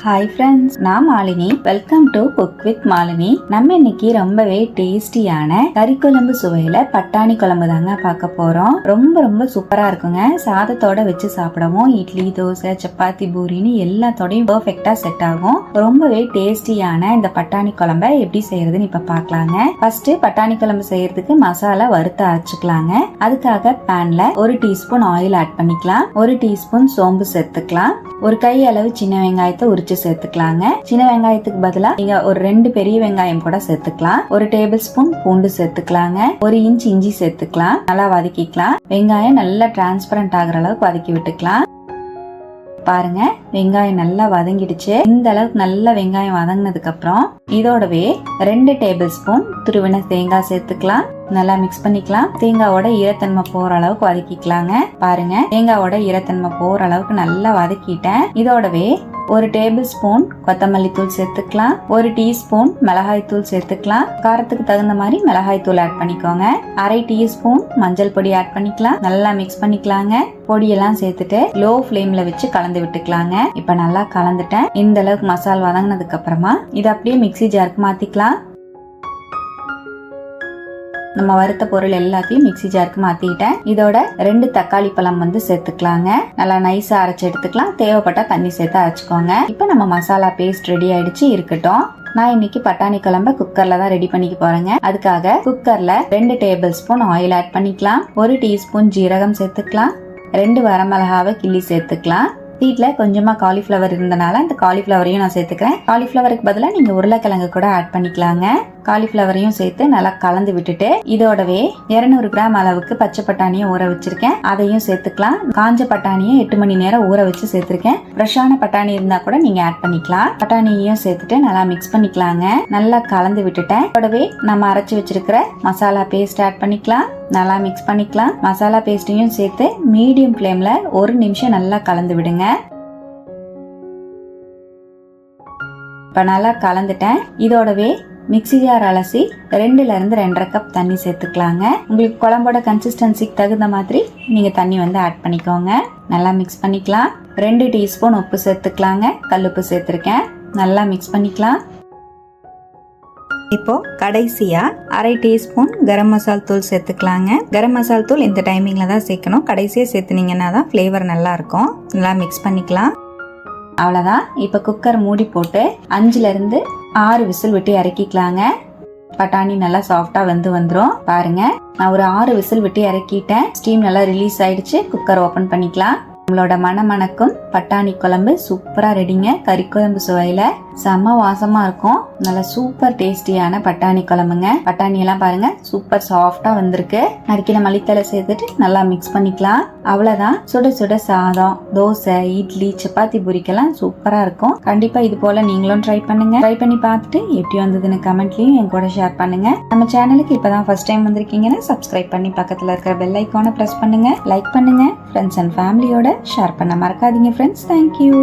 Hi friends, நான் Malini. Welcome to cook with Malini. நம்ம இன்னைக்கு ரொம்பவே டேஸ்டியான கறி குழம்பு சுவையில பட்டாணி குழம்பு தாங்க பார்க்க போறோம். ரொம்ப ரொம்ப சூப்பரா இருக்குங்க. சாதத்தோட வச்சு சாப்பிடவும், இட்லி, தோசை, சப்பாத்தி, பூரின்னு எல்லாத்தோடையும் பெர்ஃபெக்டா செட் ஆகும். ரொம்பவே டேஸ்டியான இந்த பட்டாணி குழம்ப எப்படி செய்யறதுன்னு இப்ப பாக்கலாங்க. ஃபர்ஸ்ட் பட்டாணி குழம்பு செய்யறதுக்கு மசாலா வறுத்து அரைச்சுக்கலாங்க. அதுக்காக பேன்ல 1 டீஸ்பூன் ஆயில் ஆட் பண்ணிக்கலாம். 1 டீஸ்பூன் சோம்பு சேர்த்துக்கலாம். ஒரு கை அளவு சின்ன வெங்காயத்தை உரிச்சு சேர்த்துக்கலாங்க. சின்ன வெங்காயத்துக்கு பதிலா நீங்க ஒரு 2 பெரிய வெங்காயம் கூட சேர்த்துக்கலாம். 1 டேபிள் ஸ்பூன் பூண்டு சேர்த்துக்கலாங்க. 1 இன்ச் இஞ்சி சேர்த்துக்கலாம். நல்லா வதக்கிக்கலாம். வெங்காயம் நல்லா டிரான்ஸ்பரண்ட் ஆகுற அளவுக்கு வதக்கி விட்டுக்கலாம். பாருங்க, வெங்காயம் நல்லா வதங்கிடுச்சு. இந்த அளவுக்கு நல்லா வெங்காயம் வதங்கினதுக்கு அப்புறம் இதோடவே 2 டேபிள் ஸ்பூன் துருவின தேங்காய் சேர்த்துக்கலாம். நல்லா மிக்ஸ் பண்ணிக்கலாம். தேங்காவோட ஈரத்தன்மை போற அளவுக்கு வதக்கிக்கலாங்க. பாருங்க, தேங்காவோட ஈரத்தன்மை போற அளவுக்கு நல்லா வதக்கிட்டேன். இதோடவே 1 டேபிள் ஸ்பூன் கொத்தமல்லி தூள் சேர்த்துக்கலாம். 1 டீஸ்பூன் மிளகாய் தூள் சேர்த்துக்கலாம். காரத்துக்கு தகுந்த மாதிரி மிளகாய் தூள் ஆட் பண்ணிக்கோங்க. 1/2 டீஸ்பூன் மஞ்சள் பொடி ஆட் பண்ணிக்கலாம். நல்லா மிக்ஸ் பண்ணிக்கலாங்க. பொடியெல்லாம் சேர்த்துட்டு லோ ஃப்ளேம்ல வச்சு கலந்து விட்டுக்கலாங்க. இப்ப நல்லா கலந்துட்டேன். இந்த அளவுக்கு மசாலா வதங்கினதுக்கு அப்புறமா இதை அப்படியே மிக்ஸி ஜாருக்கு மாத்திக்கலாம். நம்ம வறுத்த பொருள் எல்லாத்தையும் மிக்ஸி ஜாருக்கு மாத்திட்டேன். இதோட 2 தக்காளி பழம் சேர்த்துக்கலாங்க. நல்லா நைஸா அரைச்சு எடுத்துக்கலாம். தேவைப்பட்டா தண்ணி சேர்த்து அரைச்சுக்கோங்க. இப்ப நம்ம மசாலா பேஸ்ட் ரெடி ஆயிடுச்சு. இருக்கட்டும். நான் இன்னைக்கு பட்டாணி குழம்ப குக்கர்ல தான் ரெடி பண்ணிக்க போறேங்க. அதுக்காக குக்கர்ல 2 டேபிள் ஸ்பூன் ஆயில் ஆட் பண்ணிக்கலாம். 1 டீஸ்பூன் ஜீரகம் சேர்த்துக்கலாம். 2 வரமிளகாவை கிள்ளி சேர்த்துக்கலாம். வீட்ல கொஞ்சமா காலிஃபிளவர் இருந்தனால அந்த காலிஃபிளவரையும் நான் சேர்த்துக்கிறேன். காலிஃபிளவருக்கு பதிலா நீங்க உருளைக்கிழங்கு கூட ஆட் பண்ணிக்கலாங்க. காலிஃபிளவரையும் சேர்த்து நல்லா கலந்து விட்டுட்டு இதோடவே 200 கிராம் அளவுக்கு பச்சை பட்டாணியை ஊற வச்சிருக்கேன். அதையும் சேர்த்துக்கலாம். காஞ்ச பட்டாணியை 8 மணி நேரம் ஊற வச்சு சேர்த்திருக்கேன். ஃப்ரெஷ்ஷான பட்டாணி இருந்தா கூட நீங்க ஆட் பண்ணிக்கலாம். பட்டாணியையும் சேர்த்துட்டு நல்லா மிக்ஸ் பண்ணிக்கலாங்க. நல்லா கலந்து விட்டுட்டேன். இதோடவே நம்ம அரைச்சு வச்சிருக்கிற மசாலா பேஸ்ட் ஆட் பண்ணிக்கலாம். நல்லா மிக்ஸ் பண்ணிக்கலாம். மசாலா பேஸ்டையும் சேர்த்து மீடியம் ஃப்ளேம்ல 1 நிமிஷம் நல்லா கலந்து விடுங்க. இப்ப நல்லா கலந்துட்டேன். இதோடவே மிக்ஸி ஜார் அலசி 2ல இருந்து 2.5 கப் தண்ணி சேர்த்துக்கலாங்க. உங்களுக்கு குழம்போட கன்சிஸ்டன்சிக்கு தகுந்த மாதிரி நீங்க தண்ணி ஆட் பண்ணிக்கோங்க. நல்லா மிக்ஸ் பண்ணிக்கலாம். 2 டீஸ்பூன் உப்பு சேர்த்துக்கலாங்க. கல்லுப்பு சேர்த்திருக்கேன். நல்லா மிக்ஸ் பண்ணிக்கலாம். இப்போ கடைசியா 1/2 டீஸ்பூன் கரம் மசால் தூள் சேர்த்துக்கலாங்க. கரம் மசால் தூள் இந்த டைமிங்ல தான் சேர்க்கணும். கடைசியா சேர்த்துனீங்கன்னா தான் ஃபிளேவர் நல்லா இருக்கும். நல்லா மிக்ஸ் பண்ணிக்கலாம். அவ்வளவுதான். இப்ப குக்கர் மூடி போட்டு 5ல இருந்து 6 விசில் விட்டு இறக்கிக்கலாங்க. பட்டாணி நல்லா சாஃப்டா வந்துரும். பாருங்க, நான் ஒரு 6 விசில் விட்டு இறக்கிட்டேன். ஸ்டீம் நல்லா ரிலீஸ் ஆயிடுச்சு. குக்கர் ஓபன் பண்ணிக்கலாம். நம்மளோட மணக்கும் பட்டாணி குழம்பு சூப்பரா ரெடிங்க. கறி குழம்பு சுவையில செம்ம வாசமா இருக்கும். நல்ல சூப்பர் டேஸ்டியான பட்டாணி குழம்புங்க. பட்டாணி எல்லாம் பாருங்க சூப்பர் சாஃப்டா வந்திருக்கு. நறுக்கின மல்லித்தலை சேர்த்துட்டு நல்லா மிக்ஸ் பண்ணிக்கலாம். அவ்வளவுதான். சுட சுட சாதம், தோசை, இட்லி, சப்பாத்தி, பூரிக்கெல்லாம் சூப்பரா இருக்கும். கண்டிப்பா இது போல நீங்களும் ட்ரை பண்ணுங்க. ட்ரை பண்ணி பார்த்துட்டு எப்படி வந்ததுன்னு கமெண்ட்லயும் என் கூட ஷேர் பண்ணுங்க. நம்ம சேனலுக்கு இப்பதான் ஃபர்ஸ்ட் டைம் வந்திருக்கீங்கன்னா சப்ஸ்கிரைப் பண்ணி பக்கத்துல இருக்கிற பெல் ஐகானை பிரஸ் பண்ணுங்க. லைக் பண்ணுங்க. ஃப்ரெண்ட்ஸ் அண்ட் ஃபேமிலியோட ஷேர் பண்ண மறக்காதீங்க ஃப்ரெண்ட்ஸ். தேங்க்யூ.